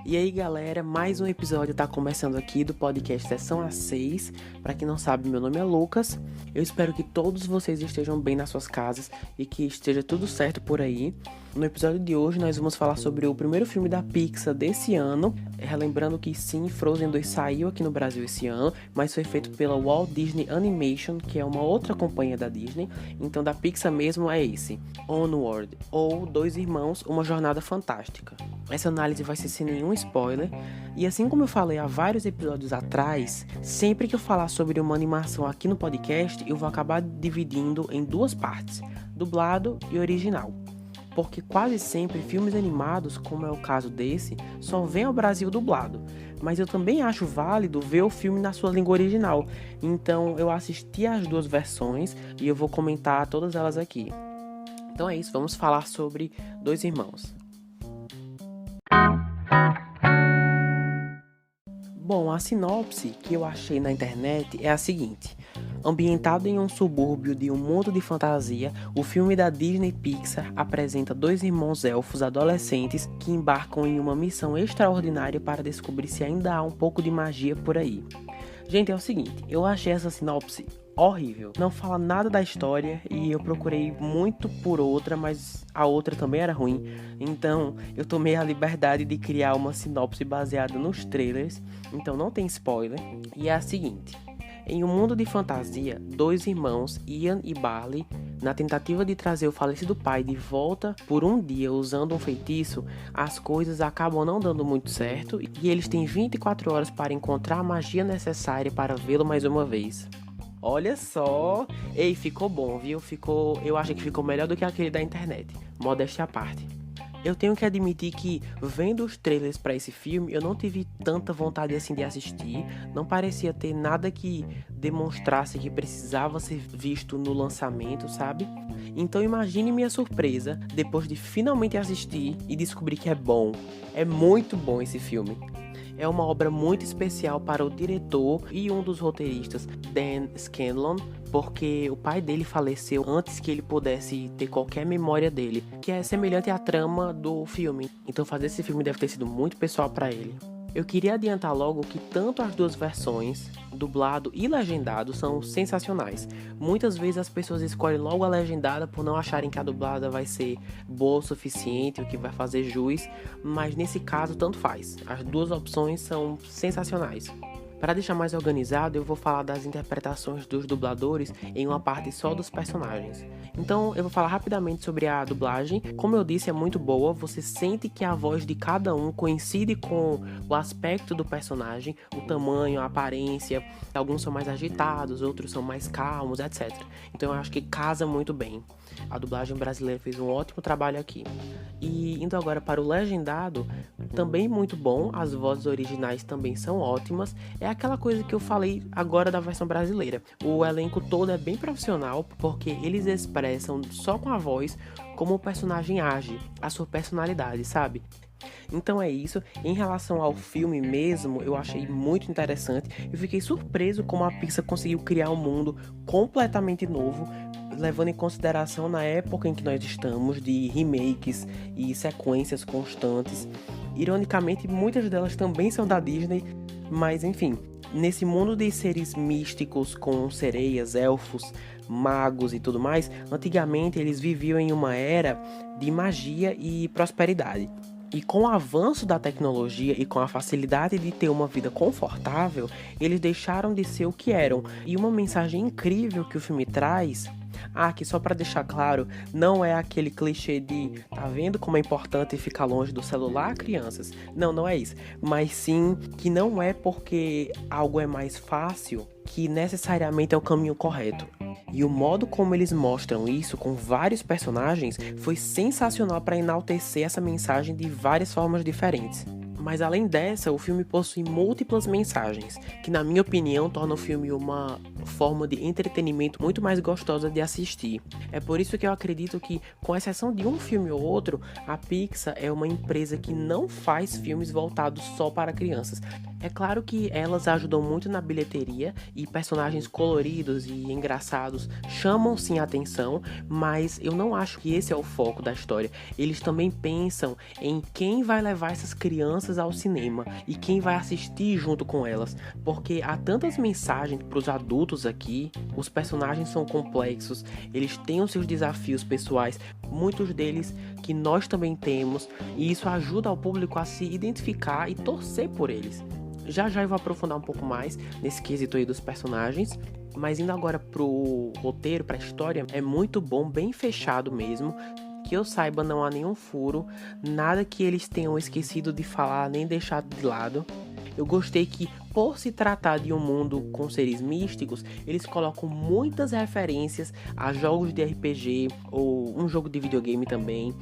E aí galera, mais um episódio tá começando aqui do podcast Sessão A6. Pra quem não sabe, meu nome é Lucas. Eu espero que todos vocês estejam bem nas suas casas e que esteja tudo certo por aí. No episódio de hoje nós vamos falar sobre o primeiro filme da Pixar desse ano. Relembrando que sim, Frozen 2 saiu aqui no Brasil esse ano, mas foi feito pela Walt Disney Animation, que é uma outra companhia da Disney. Então da Pixar mesmo é esse, Onward, ou Dois Irmãos, Uma Jornada Fantástica. Essa análise vai ser sem nenhum spoiler, e assim como eu falei há vários episódios atrás, sempre que eu falar sobre uma animação aqui no podcast, eu vou acabar dividindo em duas partes, dublado e original. Porque quase sempre filmes animados, como é o caso desse, só vêm ao Brasil dublado. Mas eu também acho válido ver o filme na sua língua original. Então eu assisti as duas versões e eu vou comentar todas elas aqui. Então é isso, vamos falar sobre Dois Irmãos. Bom, a sinopse que eu achei na internet é a seguinte. Ambientado em um subúrbio de um mundo de fantasia, o filme da Disney Pixar apresenta dois irmãos elfos adolescentes que embarcam em uma missão extraordinária para descobrir se ainda há um pouco de magia por aí. Gente, é o seguinte, eu achei essa sinopse horrível. Não fala nada da história e eu procurei muito por outra, mas a outra também era ruim. Então eu tomei a liberdade de criar uma sinopse baseada nos trailers, então não tem spoiler. E é a seguinte. Em um mundo de fantasia, dois irmãos, Ian e Barley, na tentativa de trazer o falecido pai de volta por um dia usando um feitiço, as coisas acabam não dando muito certo e eles têm 24 horas para encontrar a magia necessária para vê-lo mais uma vez. Olha só! Ei, ficou bom, viu? Eu acho que ficou melhor do que aquele da internet. Modéstia à parte. Eu tenho que admitir que, vendo os trailers para esse filme, eu não tive tanta vontade assim de assistir. Não parecia ter nada que demonstrasse que precisava ser visto no lançamento, sabe? Então imagine minha surpresa depois de finalmente assistir e descobrir que é bom. É muito bom esse filme. É uma obra muito especial para o diretor e um dos roteiristas, Dan Scanlon, porque o pai dele faleceu antes que ele pudesse ter qualquer memória dele, que é semelhante à trama do filme. Então fazer esse filme deve ter sido muito pessoal para ele. Eu queria adiantar logo que tanto as duas versões, dublado e legendado, são sensacionais. Muitas vezes as pessoas escolhem logo a legendada por não acharem que a dublada vai ser boa o suficiente, o que vai fazer jus, mas nesse caso tanto faz. As duas opções são sensacionais. Para deixar mais organizado, eu vou falar das interpretações dos dubladores em uma parte só dos personagens. Então, eu vou falar rapidamente sobre a dublagem. Como eu disse, é muito boa. Você sente que a voz de cada um coincide com o aspecto do personagem, o tamanho, a aparência. Alguns são mais agitados, outros são mais calmos, etc. Então, eu acho que casa muito bem. A dublagem brasileira fez um ótimo trabalho aqui. E indo agora para o legendado, também muito bom. As vozes originais também são ótimas. É aquela coisa que eu falei agora da versão brasileira. O elenco todo é bem profissional, porque eles expressam só com a voz como o personagem age, a sua personalidade, sabe? Então é isso. Em relação ao filme mesmo, eu achei muito interessante. Eu fiquei surpreso como a Pixar conseguiu criar um mundo completamente novo, levando em consideração na época em que nós estamos, de remakes e sequências constantes. Ironicamente, muitas delas também são da Disney, mas enfim, nesse mundo de seres místicos com sereias, elfos, magos e tudo mais, antigamente eles viviam em uma era de magia e prosperidade. E com o avanço da tecnologia e com a facilidade de ter uma vida confortável, eles deixaram de ser o que eram. E uma mensagem incrível que o filme traz... que só para deixar claro, não é aquele clichê de tá vendo como é importante ficar longe do celular, crianças? Não é isso. Mas sim que não é porque algo é mais fácil que necessariamente é o caminho correto. E o modo como eles mostram isso com vários personagens foi sensacional para enaltecer essa mensagem de várias formas diferentes. Mas além dessa, o filme possui múltiplas mensagens, que na minha opinião torna o filme uma forma de entretenimento muito mais gostosa de assistir. É por isso que eu acredito que, com exceção de um filme ou outro, a Pixar é uma empresa que não faz filmes voltados só para crianças. É claro que elas ajudam muito na bilheteria e personagens coloridos e engraçados chamam sim a atenção, mas eu não acho que esse é o foco da história. Eles também pensam em quem vai levar essas crianças ao cinema e quem vai assistir junto com elas, porque há tantas mensagens para os adultos aqui, os personagens são complexos, eles têm os seus desafios pessoais, muitos deles que nós também temos, e isso ajuda ao público a se identificar e torcer por eles. Já eu vou aprofundar um pouco mais nesse quesito aí dos personagens, mas indo agora pro roteiro, pra história, é muito bom, bem fechado mesmo. Que eu saiba, não há nenhum furo, nada que eles tenham esquecido de falar nem deixado de lado. Eu gostei que, por se tratar de um mundo com seres místicos, eles colocam muitas referências a jogos de RPG ou um jogo de videogame também.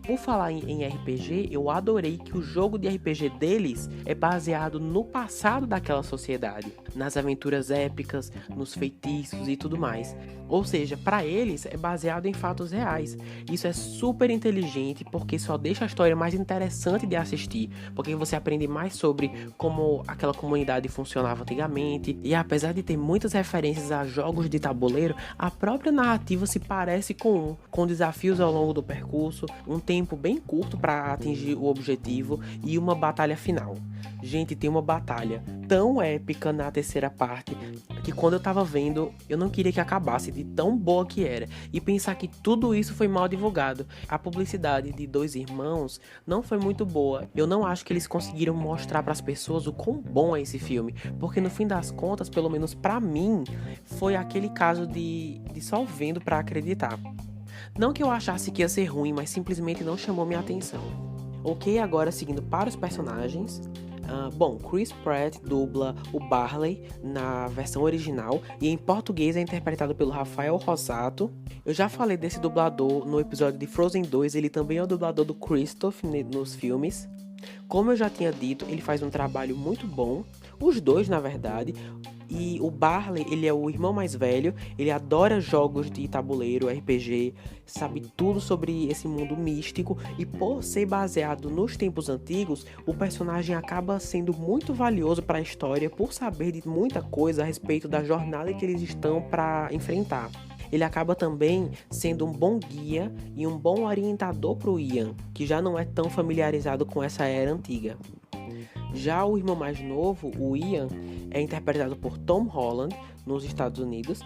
Por falar em RPG, eu adorei que o jogo de RPG deles é baseado no passado daquela sociedade, nas aventuras épicas, nos feitiços e tudo mais. Ou seja, para eles é baseado em fatos reais. Isso é super inteligente porque só deixa a história mais interessante de assistir, porque você aprende mais sobre como aquela comunidade funcionava antigamente, e apesar de ter muitas referências a jogos de tabuleiro, a própria narrativa se parece com desafios ao longo do percurso, um tempo bem curto para atingir o objetivo e uma batalha final. Gente, tem uma batalha tão épica na terceira parte que quando eu tava vendo, eu não queria que acabasse de tão boa que era. E pensar que tudo isso foi mal divulgado. A publicidade de Dois Irmãos não foi muito boa. Eu não acho que eles conseguiram mostrar para as pessoas o quão bom é esse filme. Porque no fim das contas, pelo menos pra mim, foi aquele caso de só vendo pra acreditar. Não que eu achasse que ia ser ruim, mas simplesmente não chamou minha atenção. Ok, agora seguindo para os personagens. Bom, Chris Pratt dubla o Barley na versão original e em português é interpretado pelo Rafael Rossato. Eu já falei desse dublador no episódio de Frozen 2, ele também é o dublador do Kristoff nos filmes. Como eu já tinha dito, ele faz um trabalho muito bom, os dois na verdade. E o Barley, ele é o irmão mais velho, ele adora jogos de tabuleiro, RPG, sabe tudo sobre esse mundo místico, e por ser baseado nos tempos antigos, o personagem acaba sendo muito valioso para a história por saber de muita coisa a respeito da jornada que eles estão para enfrentar. Ele acaba também sendo um bom guia e um bom orientador para o Ian, que já não é tão familiarizado com essa era antiga. Já o irmão mais novo, o Ian, é interpretado por Tom Holland nos Estados Unidos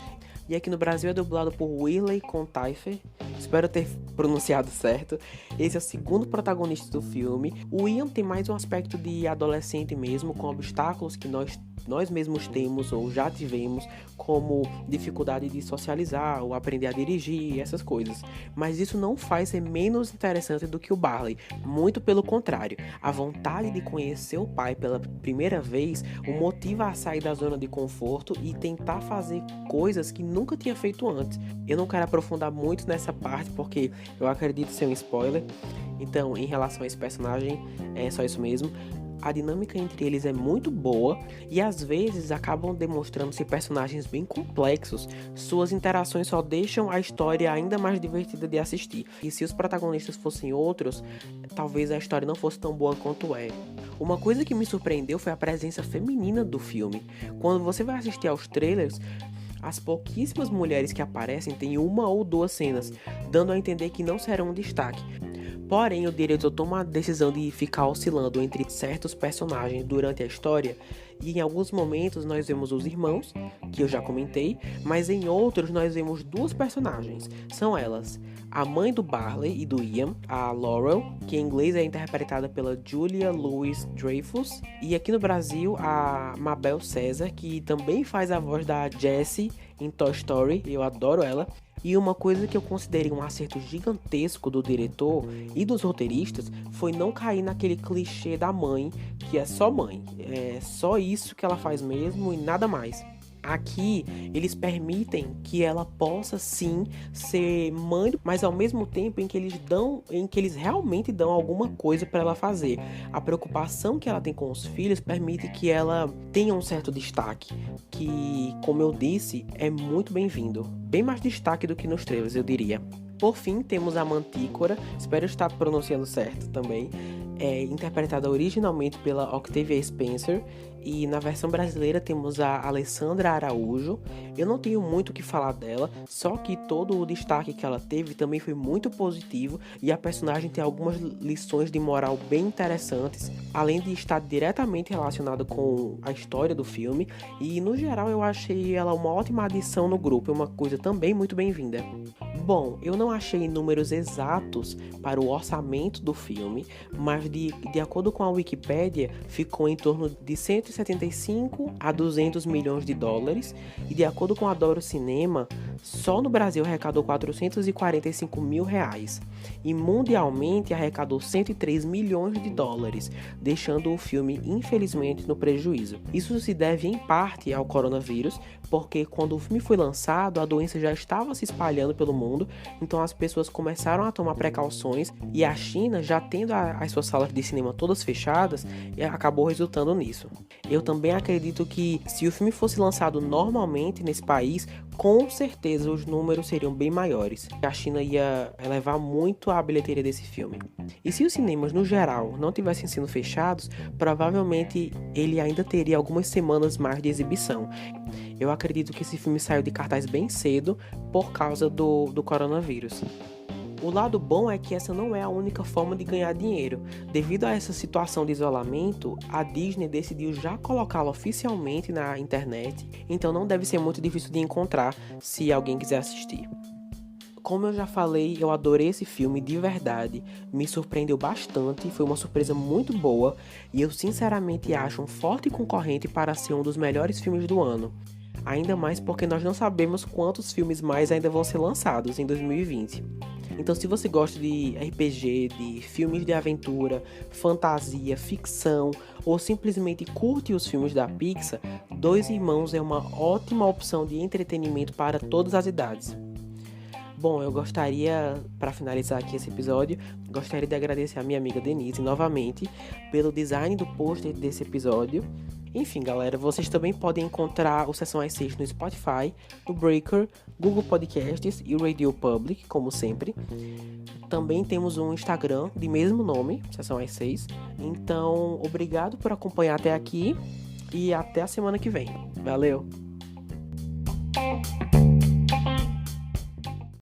e aqui no Brasil é dublado por Wiley Contaifer. Espero ter pronunciado certo. Esse é o segundo protagonista do filme. O Ian tem mais um aspecto de adolescente mesmo, com obstáculos que nós mesmos temos ou já tivemos, como dificuldade de socializar ou aprender a dirigir, essas coisas. Mas isso não faz ser menos interessante do que o Barley, muito pelo contrário. A vontade de conhecer o pai pela primeira vez o motiva a sair da zona de conforto e tentar fazer coisas que nunca tinha feito antes. Eu não quero aprofundar muito nessa parte porque eu acredito ser um spoiler. Então, em relação a esse personagem, é só isso mesmo. A dinâmica entre eles é muito boa e às vezes acabam demonstrando-se personagens bem complexos. Suas interações só deixam a história ainda mais divertida de assistir. E se os protagonistas fossem outros, talvez a história não fosse tão boa quanto é. Uma coisa que me surpreendeu foi a presença feminina do filme. Quando você vai assistir aos trailers, as pouquíssimas mulheres que aparecem têm uma ou duas cenas, dando a entender que não serão um destaque. Porém, o diretor toma a decisão de ficar oscilando entre certos personagens durante a história, e em alguns momentos nós vemos os irmãos, que eu já comentei, mas em outros nós vemos duas personagens. São elas, a mãe do Barley e do Ian, a Laurel, que em inglês é interpretada pela Julia Louis-Dreyfus, e aqui no Brasil a Mabel César, que também faz a voz da Jessie em Toy Story, eu adoro ela. E uma coisa que eu considerei um acerto gigantesco do diretor e dos roteiristas foi não cair naquele clichê da mãe, que é só mãe. É só isso que ela faz mesmo e nada mais. Aqui, eles permitem que ela possa sim ser mãe, mas ao mesmo tempo em que eles realmente dão alguma coisa para ela fazer. A preocupação que ela tem com os filhos permite que ela tenha um certo destaque, que, como eu disse, é muito bem-vindo. Bem mais destaque do que nos trailers, eu diria. Por fim, temos a Mantícora, espero estar pronunciando certo também, interpretada originalmente pela Octavia Spencer, e na versão brasileira temos a Alessandra Araújo. Eu não tenho muito o que falar dela, só que todo o destaque que ela teve também foi muito positivo, e a personagem tem algumas lições de moral bem interessantes, além de estar diretamente relacionada com a história do filme, e no geral eu achei ela uma ótima adição no grupo, é uma coisa também muito bem-vinda. Bom, eu não achei números exatos para o orçamento do filme, mas de acordo com a Wikipédia, ficou em torno de 175 a 200 milhões de dólares, e de acordo com a Doro Cinema, só no Brasil arrecadou 445 mil reais, e mundialmente arrecadou 103 milhões de dólares, deixando o filme infelizmente no prejuízo. Isso se deve em parte ao coronavírus, porque quando o filme foi lançado, a doença já estava se espalhando pelo mundo, então as pessoas começaram a tomar precauções, e a China, já tendo as suas salas de cinema todas fechadas, acabou resultando nisso. Eu também acredito que se o filme fosse lançado normalmente nesse país, com certeza os números seriam bem maiores. A China ia elevar muito a bilheteria desse filme. E se os cinemas no geral não tivessem sido fechados, provavelmente ele ainda teria algumas semanas mais de exibição. Eu acredito que esse filme saiu de cartaz bem cedo por causa do coronavírus. O lado bom é que essa não é a única forma de ganhar dinheiro. Devido a essa situação de isolamento, a Disney decidiu já colocá-la oficialmente na internet, então não deve ser muito difícil de encontrar se alguém quiser assistir. Como eu já falei, eu adorei esse filme de verdade, me surpreendeu bastante, foi uma surpresa muito boa, e eu sinceramente acho um forte concorrente para ser um dos melhores filmes do ano. Ainda mais porque nós não sabemos quantos filmes mais ainda vão ser lançados em 2020. Então, se você gosta de RPG, de filmes de aventura, fantasia, ficção, ou simplesmente curte os filmes da Pixar, Dois Irmãos é uma ótima opção de entretenimento para todas as idades. Bom, eu gostaria, para finalizar aqui esse episódio, gostaria de agradecer a minha amiga Denise novamente pelo design do pôster desse episódio. Enfim, galera, vocês também podem encontrar o Sessão às 6 no Spotify, no Breaker, Google Podcasts e Radio Public, como sempre. Também temos um Instagram de mesmo nome, Sessão às 6. Então, obrigado por acompanhar até aqui e até a semana que vem. Valeu!